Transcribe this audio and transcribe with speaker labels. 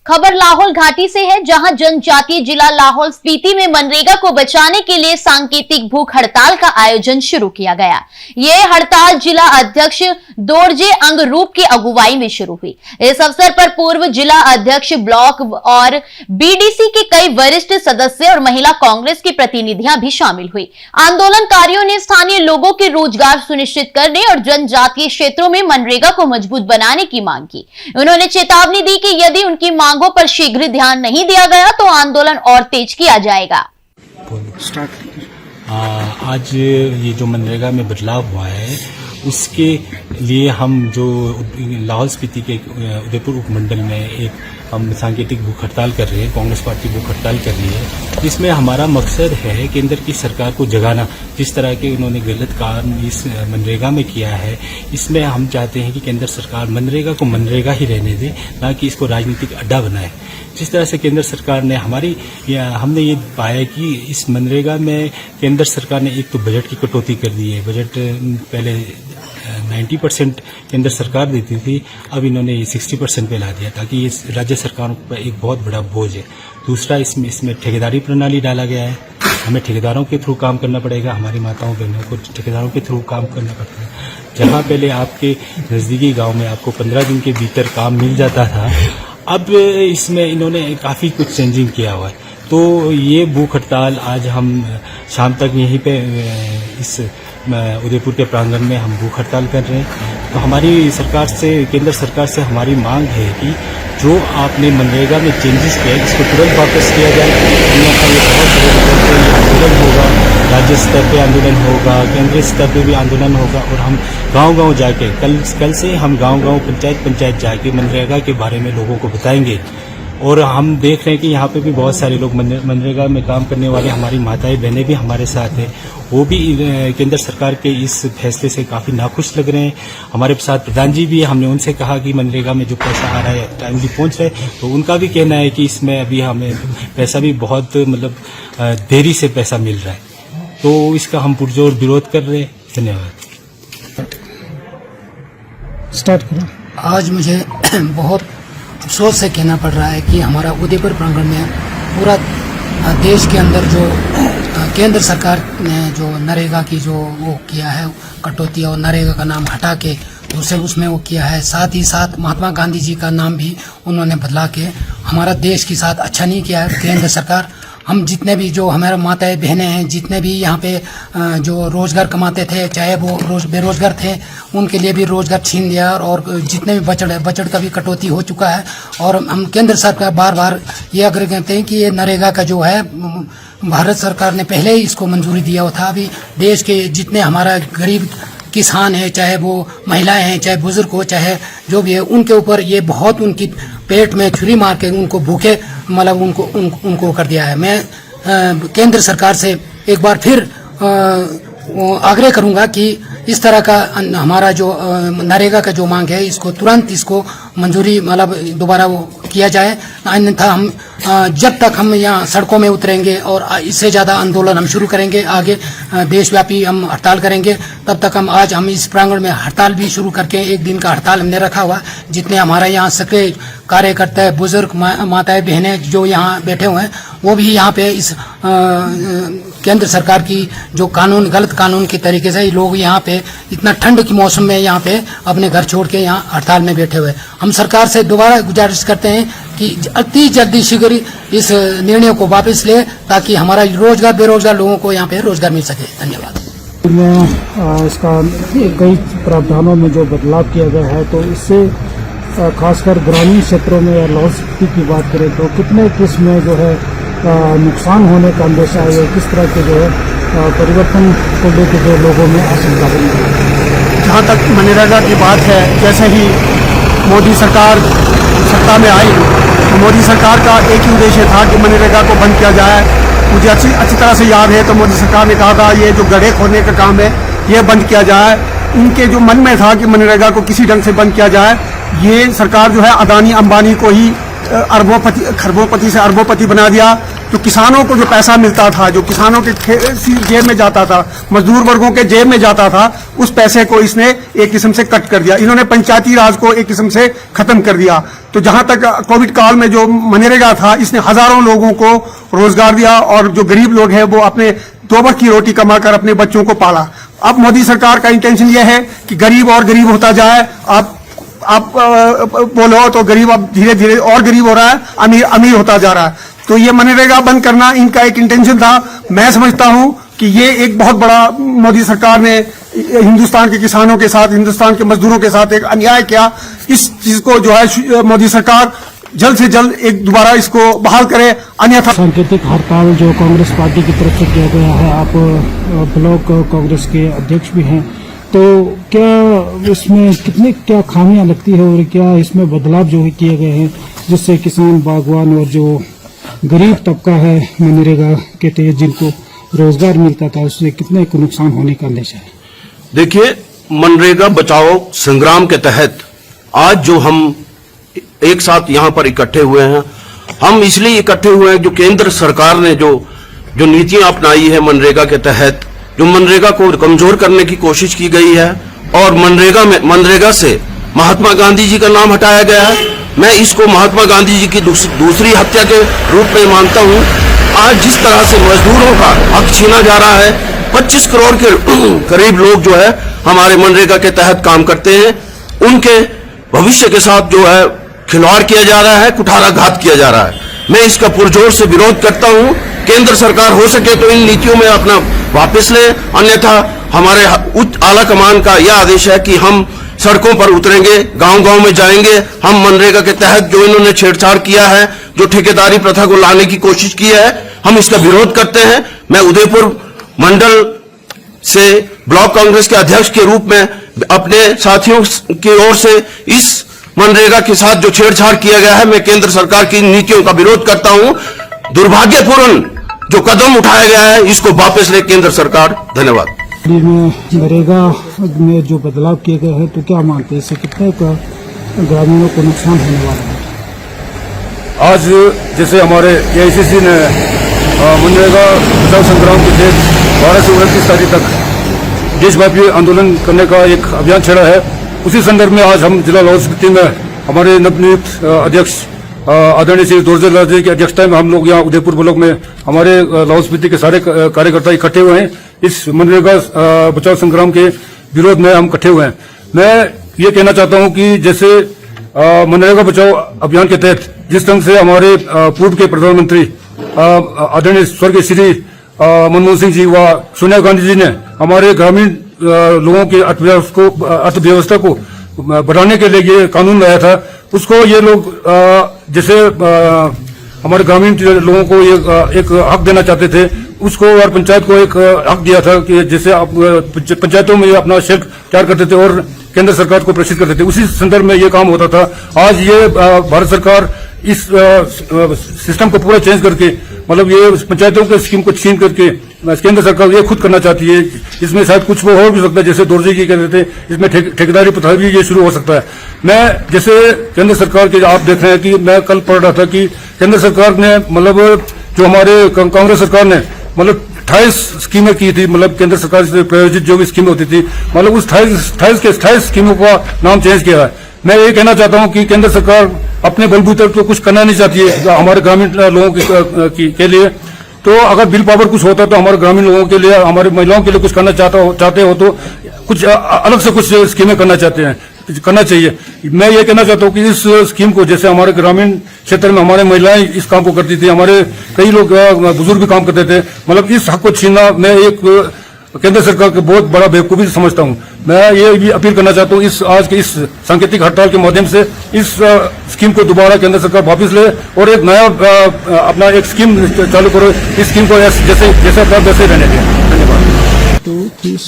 Speaker 1: खबर लाहौल घाटी से है, जहां जनजातीय जिला लाहौल स्पीति में मनरेगा को बचाने के लिए सांकेतिक भूख हड़ताल का आयोजन शुरू किया गया। ये हड़ताल जिला अध्यक्ष दोरजे अंगरूप की अगुवाई में शुरू हुई। इस अवसर पर पूर्व जिला अध्यक्ष ब्लॉक और बीडीसी के कई वरिष्ठ सदस्य और महिला कांग्रेस की प्रतिनिधियां भी शामिल हुई। आंदोलनकारियों ने स्थानीय लोगों के रोजगार सुनिश्चित करने और जनजातीय क्षेत्रों में मनरेगा को मजबूत बनाने की मांग की। उन्होंने चेतावनी दी कि यदि उनकी मांगों पर शीघ्र ध्यान नहीं दिया गया तो आंदोलन और तेज किया जाएगा।
Speaker 2: आज ये जो मनरेगा में बदलाव हुआ है उसके लिए हम जो लाहौल स्पीति के उदयपुर उपमंडल में एक हम सांकेतिक भूख हड़ताल कर रहे हैं। कांग्रेस पार्टी भूख हड़ताल कर रही है। इसमें हमारा मकसद है केंद्र की सरकार को जगाना। जिस तरह के उन्होंने गलत काम इस मनरेगा में किया है, इसमें हम चाहते हैं कि केंद्र सरकार मनरेगा को मनरेगा ही रहने दे, ना कि इसको राजनीतिक अड्डा बनाए। जिस तरह से केंद्र सरकार ने हमने ये पाया कि इस मनरेगा में केंद्र सरकार ने एक तो बजट की कटौती कर दी है। बजट पहले 90% केंद्र सरकार देती थी, अब इन्होंने 60% पे ला दिया, ताकि ये राज्य सरकारों पर एक बहुत बड़ा बोझ है। दूसरा, इसमें ठेकेदारी प्रणाली डाला गया है। हमें ठेकेदारों के थ्रू काम करना पड़ेगा। हमारी माताओं बहनों को ठेकेदारों के थ्रू काम करना पड़ता है। जहाँ पहले आपके नजदीकी गांव में आपको 15 दिन के भीतर काम मिल जाता था, अब इसमें इन्होंने काफी कुछ चेंजिंग किया हुआ है। तो ये भूख हड़ताल आज हम शाम तक यहीं पे इस उदयपुर के प्रांगण में हम भूख हड़ताल कर रहे हैं। तो हमारी सरकार से, केंद्र सरकार से हमारी मांग है कि जो आपने मनरेगा में चेंजेस किया है इसको तुरंत वापस किया जाए। अन्यथा ये बहुत बड़े आंदोलन होगा, राज्य स्तर पे आंदोलन होगा, केंद्रीय स्तर पे भी आंदोलन होगा। और हम गांव-गांव जाके कल से हम गांव-गांव पंचायत जाके मनरेगा के बारे में लोगों को बताएंगे। और हम देख रहे हैं कि यहाँ पे भी बहुत सारे लोग मनरेगा में काम करने वाले हमारी माताएं बहनें भी हमारे साथ हैं। वो भी केंद्र सरकार के इस फैसले से काफी नाखुश लग रहे हैं। हमारे साथ प्रधान जी भी, हमने उनसे कहा कि मनरेगा में जो पैसा आ रहा है टाइमली पहुंच रहा है, तो उनका भी कहना है कि इसमें अभी हमें पैसा भी बहुत देरी से पैसा मिल रहा है। तो इसका हम पुरजोर विरोध कर रहे हैं। धन्यवाद।
Speaker 3: स्टार्ट करो।
Speaker 4: आज मुझे बहुत अफसोस से कहना पड़ रहा है कि हमारा उदयपुर प्रांगण में पूरा देश के अंदर जो केंद्र सरकार ने जो नरेगा की जो वो किया है कटौती, और नरेगा का नाम हटा के दूसरे उसमें वो किया है, साथ ही साथ महात्मा गांधी जी का नाम भी उन्होंने बदला के हमारा देश के साथ अच्छा नहीं किया है केंद्र सरकार। हम जितने भी जो हमारे माताएं बहनें हैं, जितने भी यहाँ पे जो रोजगार कमाते थे, चाहे वो बेरोजगार थे, उनके लिए भी रोजगार छीन लिया। और जितने भी बजट का भी कटौती हो चुका है। और हम केंद्र सरकार बार बार ये आग्रह करते हैं कि ये नरेगा का जो है भारत सरकार ने पहले ही इसको मंजूरी दिया हुआ था। अभी देश के जितने हमारा गरीब किसान है, चाहे वो महिलाएं हैं, चाहे बुजुर्ग हो, चाहे जो भी है, उनके ऊपर ये बहुत उनकी पेट में छुरी मार के उनको भूखे उनको कर दिया है। मैं केंद्र सरकार से एक बार फिर आग्रह करूंगा कि इस तरह का हमारा जो नरेगा का जो मांग है इसको तुरंत इसको मंजूरी दोबारा वो किया जाए। अन्यथा हम जब तक हम यहाँ सड़कों में उतरेंगे और इससे ज्यादा आंदोलन हम शुरू करेंगे, आगे देशव्यापी हम हड़ताल करेंगे, तब तक आज हम इस प्रांगण में हड़ताल भी शुरू करके एक दिन का हड़ताल हमने रखा हुआ। जितने हमारे यहाँ सक्रिय कार्यकर्ता है, बुजुर्ग माताएं बहनें जो यहाँ बैठे हुए हैं, वो भी यहाँ पे इस केंद्र सरकार की जो गलत कानून के तरीके से लोग यहाँ पे इतना ठंड के मौसम में यहाँ पे अपने घर छोड़ के यहाँ हड़ताल में बैठे हुए। हम सरकार से दोबारा गुजारिश करते हैं कि अति जल्दी शीघ्र इस निर्णय को वापस ले, ताकि हमारा बेरोजगार लोगों को यहाँ पे रोजगार मिल सके। धन्यवाद।
Speaker 3: इसका कई प्रावधानों में जो बदलाव किया गया है, तो इससे खासकर ग्रामीण क्षेत्रों में या लाहौल स्पीति की बात करें तो कितने किस्म जो है नुकसान होने का अंदेशा है, किस तरह के जो है परिवर्तन को लेकर जो लोगों में आशंका बनी है।
Speaker 5: जहाँ तक मनरेगा की बात है, जैसे ही मोदी सरकार सत्ता में आई तो मोदी सरकार का एक ही उद्देश्य था कि मनरेगा को बंद किया जाए। मुझे अच्छी तरह से याद है तो मोदी सरकार ने कहा था ये जो गड्ढे खोदने का काम है ये बंद किया जाए। उनके जो मन में था कि मनरेगा को किसी ढंग से बंद किया जाए। ये सरकार जो है अदानी अंबानी को ही खरबोपति से अरबोपति बना दिया। जो किसानों को जो पैसा मिलता था, जो किसानों के जेब में जाता था, मजदूर वर्गों के जेब में जाता था, उस पैसे को इसने एक किस्म से कट कर दिया। इन्होंने पंचायती राज को एक किस्म से खत्म कर दिया। तो जहां तक कोविड काल में जो मनरेगा था, इसने हजारों लोगों को रोजगार दिया और जो गरीब लोग हैं वो अपने दो वक्त की रोटी कमाकर अपने बच्चों को पाला। अब मोदी सरकार का इंटेंशन यह है कि गरीब और गरीब होता जाए। आप बोलो तो गरीब अब धीरे धीरे और गरीब हो रहा है, अमीर अमीर होता जा रहा है। तो ये मनरेगा बंद करना इनका एक इंटेंशन था। मैं समझता हूं कि ये एक बहुत बड़ा मोदी सरकार ने हिंदुस्तान के किसानों के साथ, हिंदुस्तान के मजदूरों के साथ एक अन्याय किया। इस चीज को जो है मोदी सरकार जल्द से जल्द एक दोबारा इसको बहाल करे, अन्यथा
Speaker 3: सांकेतिक हड़ताल जो कांग्रेस पार्टी की तरफ से किया गया है, आप ब्लॉक कांग्रेस के अध्यक्ष भी हैं, तो क्या इसमें कितने क्या खामियां लगती है और क्या इसमें बदलाव जो किए गए हैं जिससे किसान, बागवान और जो गरीब तबका है मनरेगा के तहत जिनको रोजगार मिलता था, उससे कितने को नुकसान होने का अंदेशा है?
Speaker 6: देखिए, मनरेगा बचाओ संग्राम के तहत आज जो हम एक साथ यहां पर इकट्ठे हुए हैं, हम इसलिए इकट्ठे हुए हैं जो केंद्र सरकार ने जो नीतियां अपनाई है मनरेगा के तहत, जो मनरेगा को कमजोर करने की कोशिश की गई है और मनरेगा से महात्मा गांधी जी का नाम हटाया गया है। मैं इसको महात्मा गांधी जी की दूसरी हत्या के रूप में मानता हूं। आज जिस तरह से मजदूरों का हक छीना जा रहा है, 25 करोड़ के करीब लोग जो है हमारे मनरेगा के तहत काम करते हैं, उनके भविष्य के साथ जो है खिलवाड़ किया जा रहा है, कुठाराघात किया जा रहा है। मैं इसका पुरजोर से विरोध करता हूं। केंद्र सरकार हो सके तो इन नीतियों में अपना वापस ले, अन्यथा हमारे उच्च आला कमान का यह आदेश है कि हम सड़कों पर उतरेंगे, गांव-गांव में जाएंगे। हम मनरेगा के तहत जो इन्होंने छेड़छाड़ किया है, जो ठेकेदारी प्रथा को लाने की कोशिश की है, हम इसका विरोध करते हैं। मैं उदयपुर मंडल से ब्लॉक कांग्रेस के अध्यक्ष के रूप में अपने साथियों की ओर से इस मनरेगा के साथ जो छेड़छाड़ किया गया है, मैं केंद्र सरकार की नीतियों का विरोध करता हूं। दुर्भाग्यपूर्ण जो कदम उठाया गया है, इसको वापस ले केंद्र सरकार। धन्यवाद।
Speaker 3: मनरेगा में जो बदलाव किए गए हैं, तो क्या मानते हैं इससे कितने का ग्रामीणों को नुकसान होने वाला है?
Speaker 7: आज जैसे हमारे एआईसीसी ने मनरेगा बचाओ संग्राम के तहत 12 से 29 तारीख तक देशव्यापी आंदोलन करने का एक अभियान छेड़ा है, उसी संदर्भ में आज हम जिला लाहौल स्पीति में हमारे नवनियुक्त अध्यक्ष आदरणीय श्री दोरजे लाल जी की अध्यक्षता में हम लोग यहाँ उदयपुर ब्लॉक में हमारे लाहौल स्पीति के सारे कार्यकर्ता इकट्ठे हुए हैं। इस मनरेगा बचाओ संग्राम के विरोध में हम इकट्ठे हुए हैं। मैं ये कहना चाहता हूँ कि जैसे मनरेगा बचाओ अभियान के तहत जिस ढंग से हमारे पूर्व के प्रधानमंत्री आदरणीय स्वर्गीय श्री मनमोहन सिंह जी व सोनिया गांधी जी ने हमारे ग्रामीण लोगों की अर्थव्यवस्था को बढ़ाने के लिए ये कानून लाया था, उसको ये लोग जैसे हमारे ग्रामीण लोगों को ये एक हक देना चाहते थे, उसको और पंचायत को एक हक दिया था कि जैसे आप पंचायतों में अपना शेल्फ तैयार करते थे और केंद्र सरकार को प्रेषित करते थे, उसी संदर्भ में ये काम होता था। आज ये भारत सरकार इस सिस्टम को पूरा चेंज करके, मतलब ये पंचायतों के स्कीम को छीन करके केंद्र सरकार ये खुद करना चाहती है। इसमें शायद कुछ वो हो भी सकता है, जैसे दोरजे जी कहते थे, इसमें ठेकेदारी प्रथा भी ये शुरू हो सकता है। मैं जैसे केंद्र सरकार के आप देख रहे हैं कि मैं कल पढ़ रहा था कि केंद्र सरकार ने मतलब जो हमारे कांग्रेस सरकार ने मतलब 28 स्कीमें की थी, मतलब केंद्र सरकार से प्रायोजित जो भी स्कीमें होती थी, मतलब उस 28 स्कीमों का नाम चेंज किया है। मैं ये कहना चाहता हूं कि केंद्र सरकार अपने बलबूते तो कुछ करना नहीं चाहती है हमारे ग्रामीण लोगों के लिए। तो अगर बिल पावर कुछ होता तो हमारे ग्रामीण लोगों के लिए, हमारी महिलाओं के लिए कुछ करना चाहते हो तो कुछ अलग से कुछ स्कीमें करना चाहिए। मैं ये कहना चाहता हूँ कि इस स्कीम को, जैसे हमारे ग्रामीण क्षेत्र में हमारे महिलाएं इस काम को करती थी, हमारे कई लोग बुजुर्ग भी काम करते थे, मतलब इस हक को छीनना मैं एक केंद्र सरकार का बहुत बड़ा बेवकूफी समझता हूं। मैं ये भी अपील करना चाहता हूं इस आज के इस सांकेतिक हड़ताल के माध्यम से इस स्कीम को दोबारा केंद्र सरकार वापस ले और एक नया अपना एक स्कीम चालू करो। इस स्कीम को जैसे वैसे रहने दें। धन्यवाद।